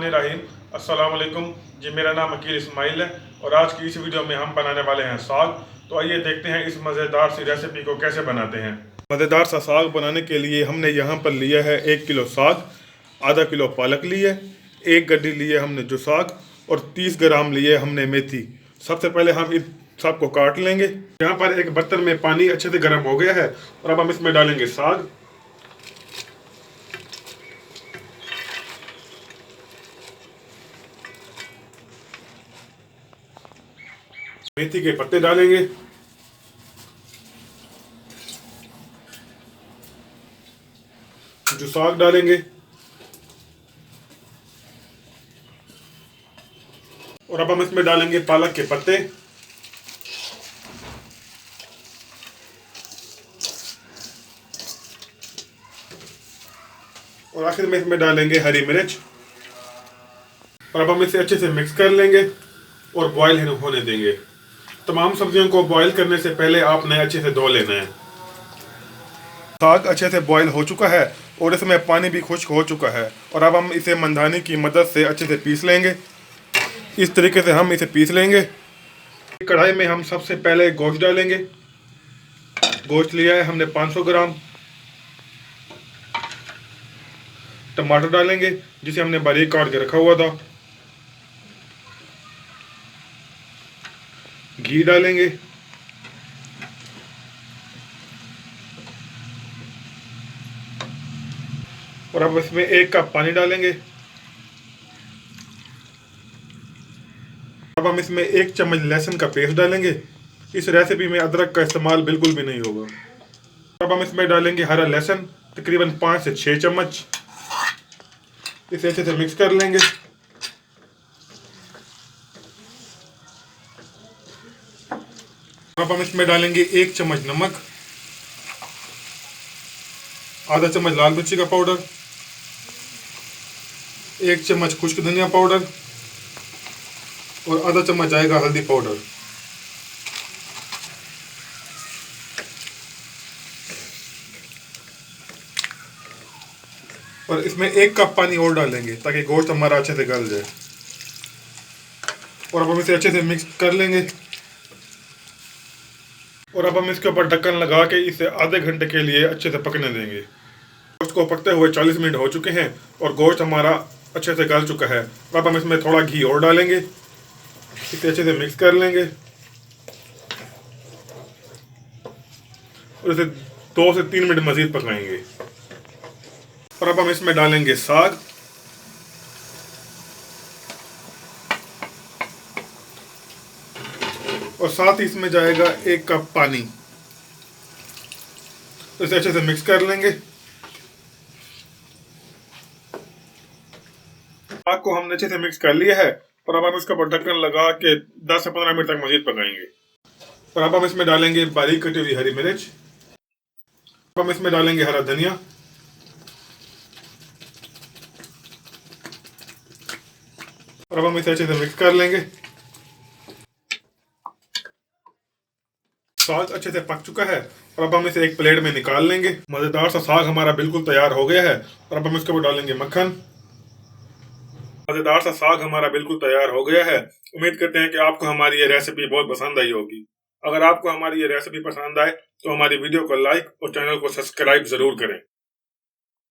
बिस्मिल्लाहिर्रहमानिर्रहीम। अस्सलाम वालेकुम जी, मेरा नाम अकील इस्माइल है और आज की इस वीडियो में हम बनाने वाले हैं साग। तो आइए देखते हैं इस मज़ेदार सी रेसिपी को कैसे बनाते हैं। मज़ेदार सा साग बनाने के लिए हमने यहाँ पर लिया है 1 किलो साग, आधा किलो पालक लिए, 1 गड्डी लिए हमने जो साग और 30 ग्राम लिए हमने मेथी। सबसे पहले हम इन सब को काट लेंगे। यहाँ पर एक बर्तन में पानी अच्छे से गर्म हो गया है और अब हम इसमें डालेंगे साग, मेथी के पत्ते डालेंगे, जो साग डालेंगे और अब हम इसमें डालेंगे पालक के पत्ते और आखिर में इसमें डालेंगे हरी मिर्च और अब हम इसे अच्छे से मिक्स कर लेंगे और बॉईल होने देंगे। तमाम सब्जियों को बॉईल करने से पहले आपने अच्छे से धो लेना है। साग अच्छे से बॉईल हो चुका है और इसमें पानी भी खुश्क हो चुका है और अब हम इसे मंधानी की मदद से अच्छे से पीस लेंगे। इस तरीके से हम इसे पीस लेंगे। कढ़ाई में हम सबसे पहले गोश्त डालेंगे। गोश्त लिया है हमने 500 ग्राम। टमाटर डालेंगे जिसे हमने बारीक काट के रखा हुआ था। घी डालेंगे, और अब इसमें 1 कप पानी डालेंगे। अब हम इसमें 1 चम्मच लहसुन का पेस्ट डालेंगे। इस रेसिपी में अदरक का इस्तेमाल बिल्कुल भी नहीं होगा। अब हम इसमें डालेंगे हरा लहसुन, तकरीबन 5 से 6 चम्मच। इसे अच्छे से मिक्स कर लेंगे। अब हम इसमें डालेंगे 1 चम्मच नमक, आधा चम्मच लाल मिर्ची का पाउडर, 1 चम्मच खुश्क धनिया पाउडर और आधा चम्मच आएगा हल्दी पाउडर। और इसमें 1 कप पानी और डालेंगे ताकि गोश्त हमारा अच्छे से गल जाए। और अब हम इसे अच्छे से मिक्स कर लेंगे और अब हम इसके ऊपर ढक्कन लगा के इसे आधे घंटे के लिए अच्छे से पकने देंगे। गोश्त को पकते हुए 40 मिनट हो चुके हैं और गोश्त हमारा अच्छे से गल चुका है। अब हम इसमें थोड़ा घी और डालेंगे, इसे अच्छे से मिक्स कर लेंगे और इसे 2 से 3 मिनट मजीद पकाएंगे। और अब हम इसमें डालेंगे साग और साथ ही इसमें जाएगा 1 कप पानी। तो इसे अच्छे से मिक्स कर लेंगे। साग को हमने अच्छे से मिक्स कर लिया है और अब हम इसका ढक्कन लगा के 10 से 15 मिनट तक मजीद पकाएंगे। और अब हम इसमें डालेंगे बारीक कटी हुई हरी मिर्च, अब हम इसमें डालेंगे हरा धनिया और अब हम इसे अच्छे से मिक्स कर लेंगे। साग अच्छे से पक चुका है और अब हम इसे एक प्लेट में निकाल लेंगे। मज़ेदार सा साग हमारा बिल्कुल तैयार हो गया है और अब हम इसके ऊपर डालेंगे मक्खन। मज़ेदार सा साग हमारा बिल्कुल तैयार हो गया है। उम्मीद करते हैं कि आपको हमारी ये रेसिपी बहुत पसंद आई होगी। अगर आपको हमारी ये रेसिपी पसंद आए तो हमारी वीडियो को लाइक और चैनल को सब्सक्राइब ज़रूर करें।